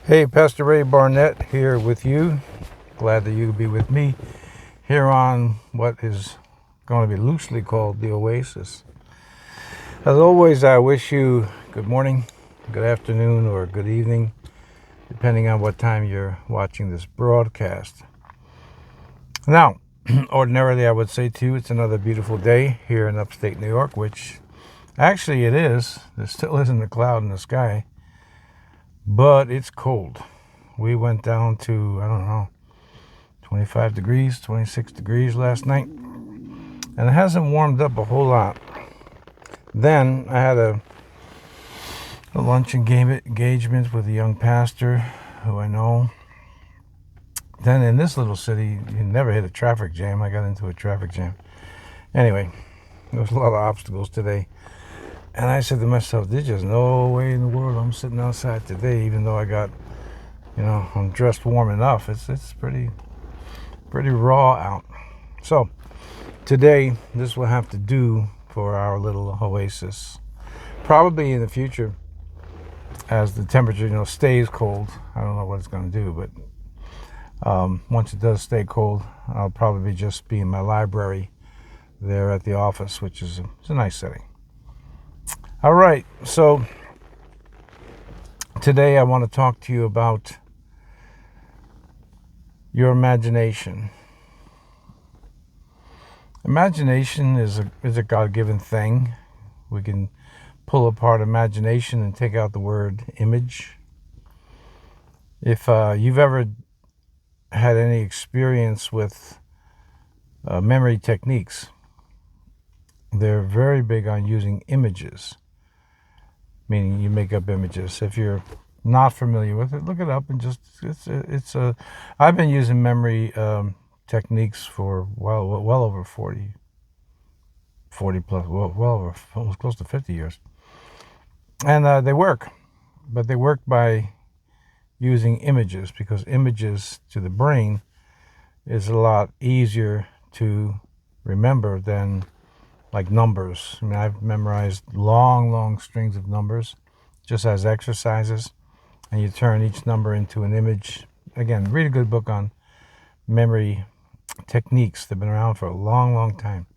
Hey, Pastor Ray Barnett here with you. Glad that you could be with me here on what is going to be loosely called the Oasis. As always, I wish you good morning, good afternoon, or good evening, depending on what time you're watching this broadcast. Now, ordinarily I would say to you it's another beautiful day here in upstate New York, which actually it is. There still isn't a cloud in the sky, but it's cold. We went down to, 25 degrees, 26 degrees last night. And it hasn't warmed up a whole lot. Then I had a lunch engagement with a young pastor who I know. Then in this little city, you never hit a traffic jam. I got into a traffic jam. Anyway, there was a lot of obstacles today. And I said to myself, there's just no way in the world I'm sitting outside today, even though I got, I'm dressed warm enough. It's pretty raw out. So today, this will have to do for our little oasis. Probably in the future, as the temperature, stays cold. I don't know what it's going to do, but once it does stay cold, I'll probably just be in my library there at the office, which is it's a nice setting. All right, so today I want to talk to you about your imagination. Imagination is a God-given thing. We can pull apart imagination and take out the word image. If you've ever had any experience with memory techniques, they're very big on using images, meaning you make up images. If you're not familiar with it, look it up and just I've been using memory techniques for well over 40 plus, well over almost close to 50 years. And they work, but they work by using images, because images to the brain is a lot easier to remember than like numbers. I mean, I've memorized long strings of numbers just as exercises, and you turn each number into an image. Again, read a good book on memory techniques. They've been around for a long time.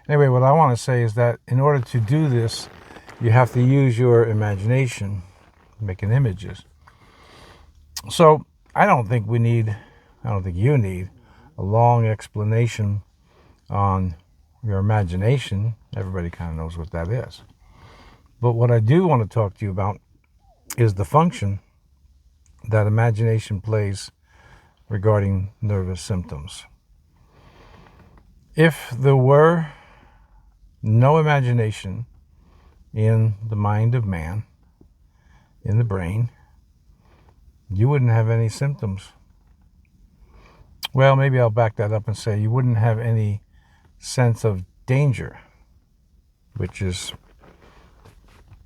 Anyway, what I want to say is that in order to do this, you have to use your imagination, making images. So I don't think you need a long explanation on your imagination. Everybody kind of knows what that is. But what I do want to talk to you about is the function that imagination plays regarding nervous symptoms. If there were no imagination in the mind of man, in the brain, you wouldn't have any symptoms. Well, maybe I'll back that up and say you wouldn't have any sense of danger, which is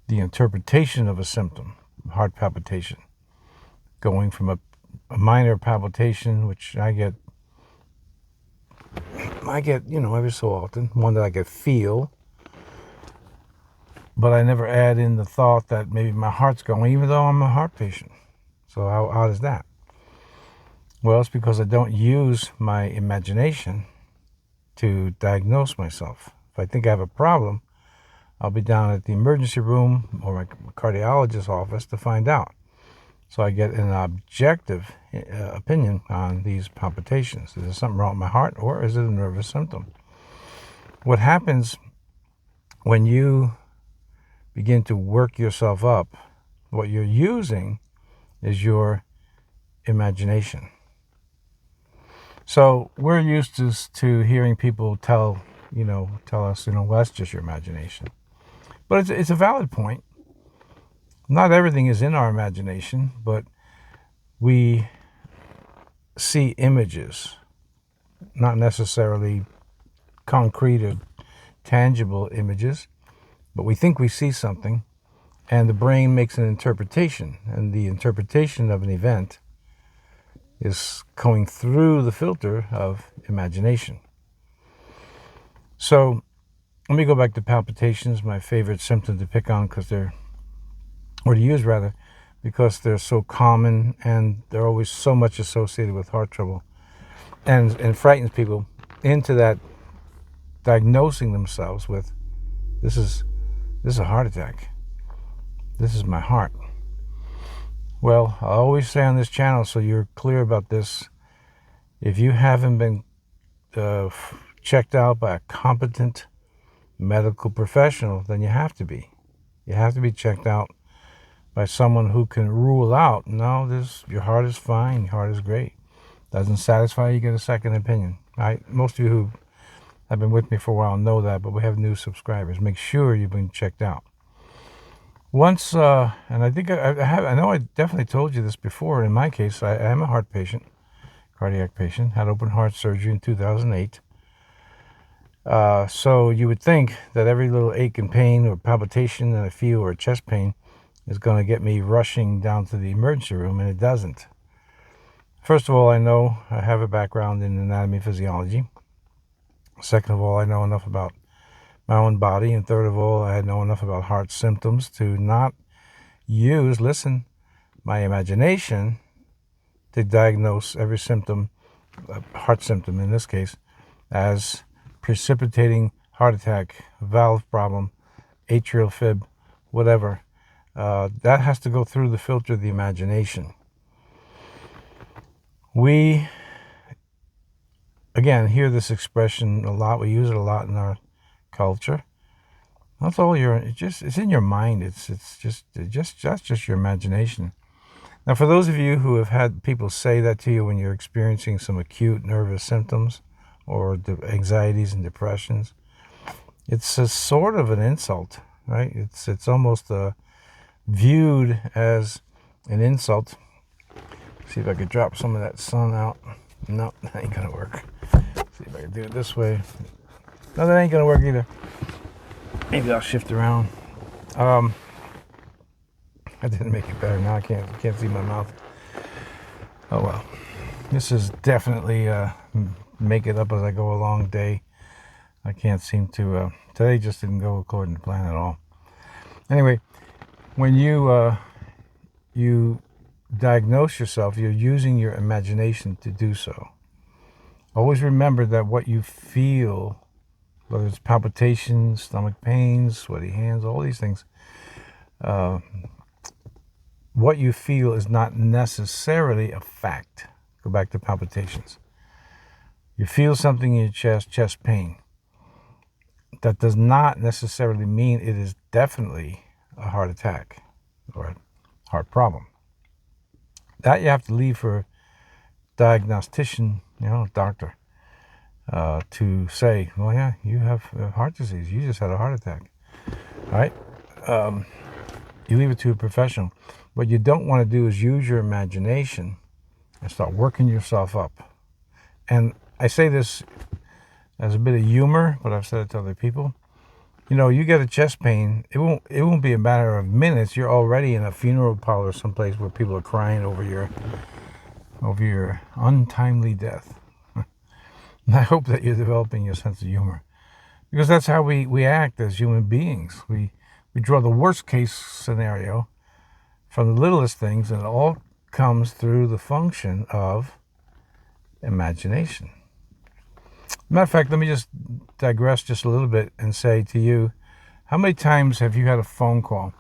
the interpretation of a symptom, heart palpitation, going from a minor palpitation, which I get, every so often, one that I could feel, but I never add in the thought that maybe my heart's going, even though I'm a heart patient. So how odd is that? Well, it's because I don't use my imagination to diagnose myself. If I think I have a problem, I'll be down at the emergency room or my cardiologist's office to find out. So I get an objective opinion on these palpitations. Is there something wrong with my heart, or is it a nervous symptom? What happens when you begin to work yourself up, what you're using is your imagination. So we're used to hearing people tell us, well, that's just your imagination. But it's a valid point. Not everything is in our imagination, but we see images, not necessarily concrete or tangible images, but we think we see something, and the brain makes an interpretation, and the interpretation of an event is going through the filter of imagination. So let me go back to palpitations, my favorite symptom to pick on, or to use rather, because they're so common and they're always so much associated with heart trouble, and frightens people into that diagnosing themselves with, this is a heart attack. This is my heart. Well, I always say on this channel, so you're clear about this, if you haven't been checked out by a competent medical professional, then you have to be. You have to be checked out by someone who can rule out, no, your heart is fine, your heart is great. Doesn't satisfy you, get a second opinion. Most of you who have been with me for a while know that, but we have new subscribers. Make sure you've been checked out. Once, and I think I know I definitely told you this before. In my case, I am a heart patient, cardiac patient, had open heart surgery in 2008. So you would think that every little ache and pain or palpitation that I feel or chest pain is going to get me rushing down to the emergency room, and it doesn't. First of all, I know I have a background in anatomy and physiology. Second of all, I know enough about my own body. And third of all, I know enough about heart symptoms to not use, listen, my imagination to diagnose every symptom, heart symptom in this case, as precipitating heart attack, valve problem, atrial fib, whatever. That has to go through the filter of the imagination. We, again, hear this expression a lot. We use it a lot in our culture. That's all it's in your mind. It's just your imagination. Now, for those of you who have had people say that to you when you're experiencing some acute nervous symptoms or anxieties and depressions, it's a sort of an insult, right? It's almost viewed as an insult. See if I could drop some of that sun out. No, that ain't gonna work. See if I can do it this way. No, that ain't gonna work either. Maybe I'll shift around. I didn't make it better. Now I can't see my mouth. Oh well. This is definitely make it up as I go along day. I can't seem to. Today just didn't go according to plan at all. Anyway, when you diagnose yourself, you're using your imagination to do so. Always remember that what you feel, whether it's palpitations, stomach pains, sweaty hands, all these things, what you feel is not necessarily a fact. Go back to palpitations. You feel something in your chest pain. That does not necessarily mean it is definitely a heart attack or a heart problem. That you have to leave for a diagnostician, doctor, to say, well, yeah, you have heart disease. You just had a heart attack. All right? You leave it to a professional. What you don't want to do is use your imagination and start working yourself up. And I say this as a bit of humor, but I've said it to other people. You get a chest pain, it won't be a matter of minutes. You're already in a funeral parlor someplace where people are crying over your untimely death. And I hope that you're developing your sense of humor, because that's how we act as human beings. We draw the worst case scenario from the littlest things, and it all comes through the function of imagination. Matter of fact, let me just digress just a little bit and say to you, how many times have you had a phone call?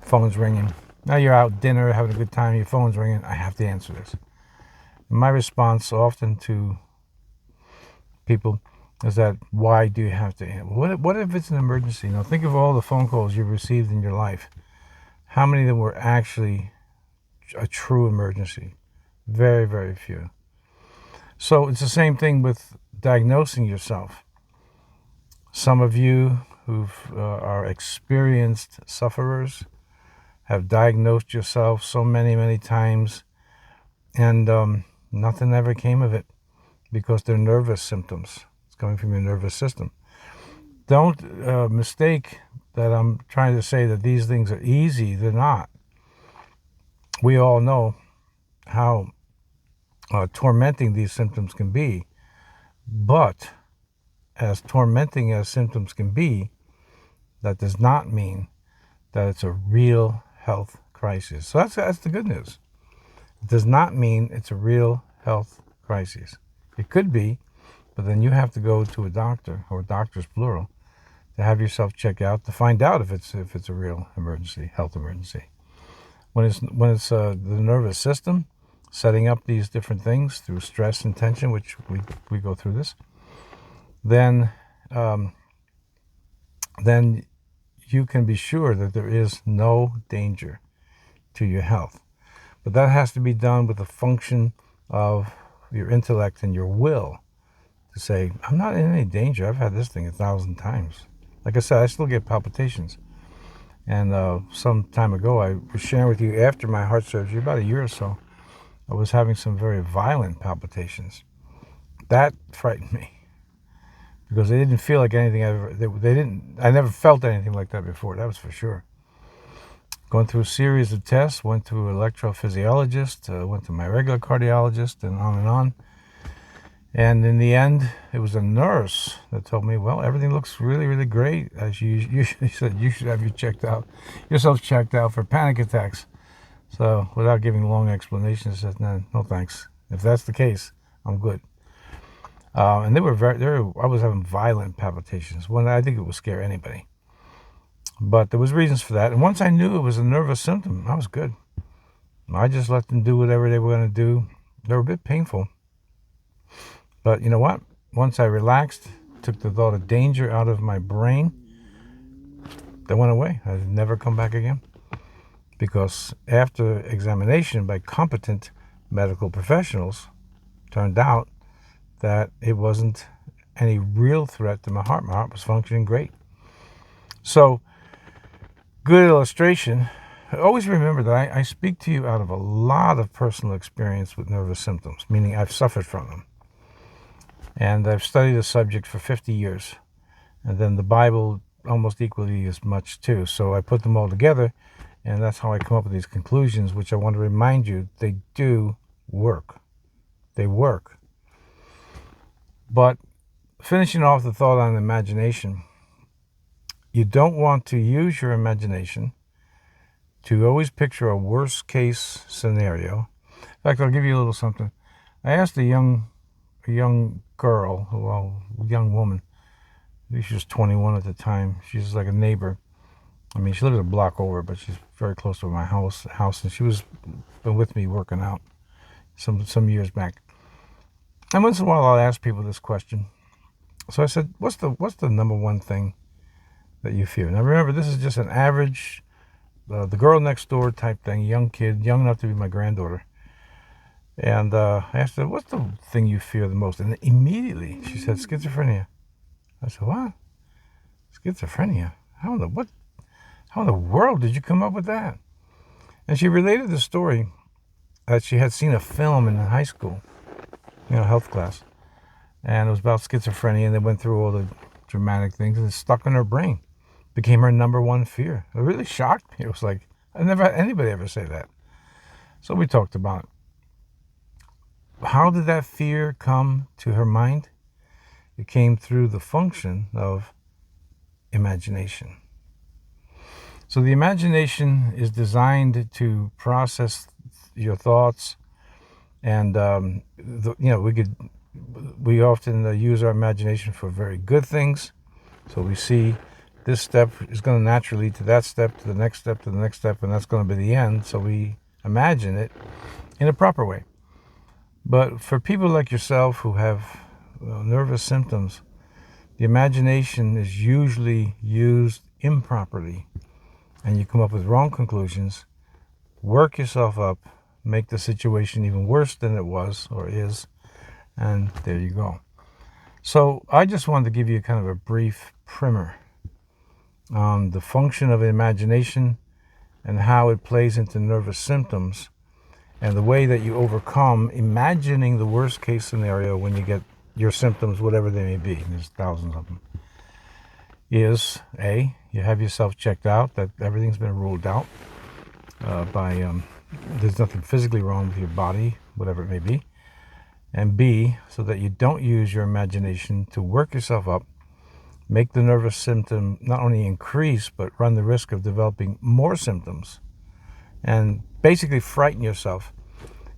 Phone's ringing. Now you're out dinner, having a good time, your phone's ringing. I have to answer this. My response often to people is that, why do you have to answer? What if it's an emergency? Think of all the phone calls you've received in your life. How many of them were actually a true emergency? Very, very few. So it's the same thing with diagnosing yourself. Some of you who are experienced sufferers have diagnosed yourself so many, many times, and nothing ever came of it because they're nervous symptoms. It's coming from your nervous system. Don't mistake that I'm trying to say that these things are easy. They're not. We all know how tormenting these symptoms can be. But as tormenting as symptoms can be, that does not mean that it's a real health crisis. crisis. So that's the good news. It does not mean it's a real health crisis. It could be, but then you have to go to a doctor, or doctors plural, to have yourself check out to find out if it's a real emergency, health emergency. When it's the nervous system setting up these different things through stress and tension, which we go through this, then you can be sure that there is no danger to your health. But that has to be done with the function of your intellect and your will to say, I'm not in any danger. I've had this thing 1,000 times. Like I said, I still get palpitations. And some time ago, I was sharing with you, after my heart surgery, about a year or so, I was having some very violent palpitations. That frightened me, because they didn't feel like anything I never felt anything like that before, that was for sure. Going through a series of tests, went to an electrophysiologist, went to my regular cardiologist, and on and on. And in the end, it was a nurse that told me, well, everything looks really, really great. As you said, you should have yourself checked out for panic attacks. So without giving long explanations, I said, no thanks. If that's the case, I'm good. And I was having violent palpitations. When I think it would scare anybody. But there was reasons for that. And once I knew it was a nervous symptom, I was good. I just let them do whatever they were going to do. They were a bit painful. But you know what? Once I relaxed, took the thought of danger out of my brain, they went away. I never come back again. Because after examination by competent medical professionals, turned out that it wasn't any real threat to my heart. My heart was functioning great. So, good illustration. Always remember that I speak to you out of a lot of personal experience with nervous symptoms, meaning I've suffered from them. And I've studied the subject for 50 years. And then the Bible almost equally as much too. So I put them all together, and that's how I come up with these conclusions, which I want to remind you, they do work. They work. But finishing off the thought on imagination, you don't want to use your imagination to always picture a worst case scenario. In fact, I'll give you a little something. I asked a young girl, a young woman, I think she was 21 at the time. She's like a neighbor. I mean, she lives a block over, but she's very close to my house, and she was been with me working out some years back. And once in a while, I'll ask people this question. So I said, "What's the number one thing that you fear?" Now remember, this is just an average, the girl next door type thing, young kid, young enough to be my granddaughter. And I asked her, "What's the thing you fear the most?" And immediately she said, "Schizophrenia." I said, "What? Schizophrenia? How in the world did you come up with that?" And she related the story that she had seen a film in high school, health class, and it was about schizophrenia, and they went through all the dramatic things, and it stuck in her brain, became her number one fear. It really shocked me. It was like, I never had anybody ever say that. So we talked about it. How did that fear come to her mind? It came through the function of imagination. So the imagination is designed to process your thoughts, and we often use our imagination for very good things. So we see this step is going to naturally lead to that step, to the next step, to the next step, and that's going to be the end. So we imagine it in a proper way. But for people like yourself who have nervous symptoms, the imagination is usually used improperly, and you come up with wrong conclusions, work yourself up, make the situation even worse than it was or is, and there you go. So I just wanted to give you kind of a brief primer on the function of imagination and how it plays into nervous symptoms, and the way that you overcome imagining the worst case scenario when you get your symptoms, whatever they may be, and there's thousands of them, is A, you have yourself checked out, that everything's been ruled out there's nothing physically wrong with your body, whatever it may be. And B, so that you don't use your imagination to work yourself up, make the nervous symptom not only increase, but run the risk of developing more symptoms and basically frighten yourself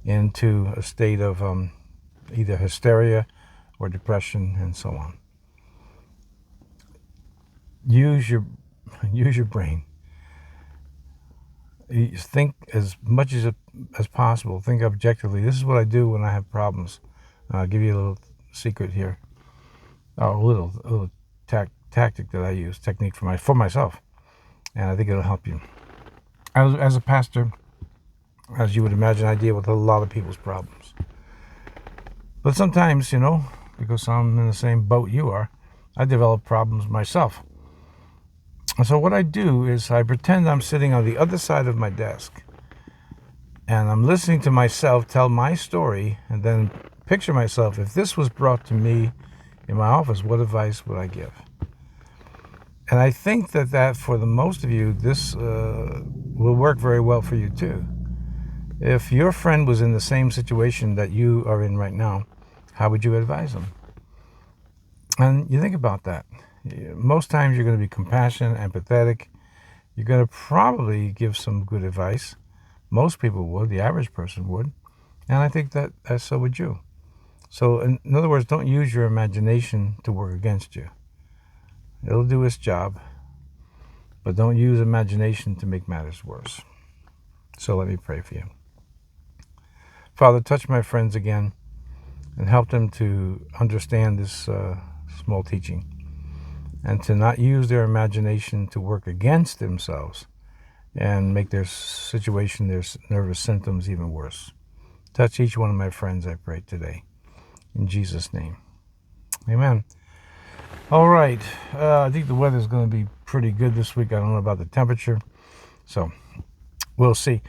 into a state of either hysteria or depression and so on. Use your brain. You think as much as possible. Think objectively. This is what I do when I have problems. I'll give you a little secret here. Oh, a little tactic that I use, technique for myself, and I think it'll help you. As a pastor, as you would imagine, I deal with a lot of people's problems. But sometimes, because I'm in the same boat you are, I develop problems myself. And so what I do is I pretend I'm sitting on the other side of my desk, and I'm listening to myself tell my story, and then picture myself, if this was brought to me in my office, what advice would I give? And I think that for the most of you, this will work very well for you too. If your friend was in the same situation that you are in right now, how would you advise them? And you think about that. Most times you're going to be compassionate, empathetic. You're going to probably give some good advice. Most people would. The average person would. And I think that so would you. So in other words, don't use your imagination to work against you. It'll do its job. But don't use imagination to make matters worse. So let me pray for you. Father, touch my friends again and help them to understand this small teaching and to not use their imagination to work against themselves and make their situation, their nervous symptoms even worse. Touch each one of my friends, I pray today. In Jesus' name. Amen. All right. I think the weather's going to be pretty good this week. I don't know about the temperature. So we'll see.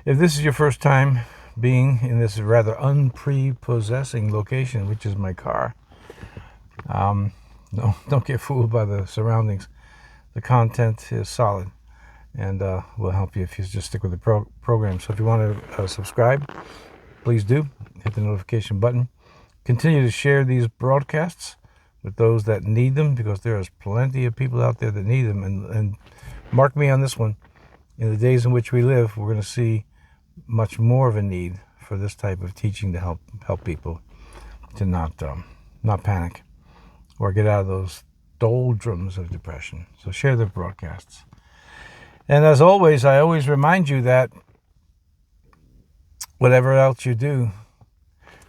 If this is your first time being in this rather unprepossessing location, which is my car, don't get fooled by the surroundings. The content is solid and will help you if you just stick with the program. So if you want to subscribe, please do. Hit the notification button. Continue to share these broadcasts with those that need them, because there is plenty of people out there that need them. And mark me on this one. In the days in which we live, we're going to see much more of a need for this type of teaching to help people to not panic or get out of those doldrums of depression. So share the broadcasts. And as always, I always remind you that whatever else you do,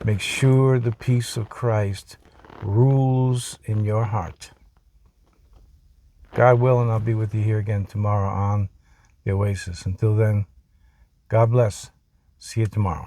make sure the peace of Christ rules in your heart. God willing, I'll be with you here again tomorrow on the Oasis. Until then, God bless. See you tomorrow.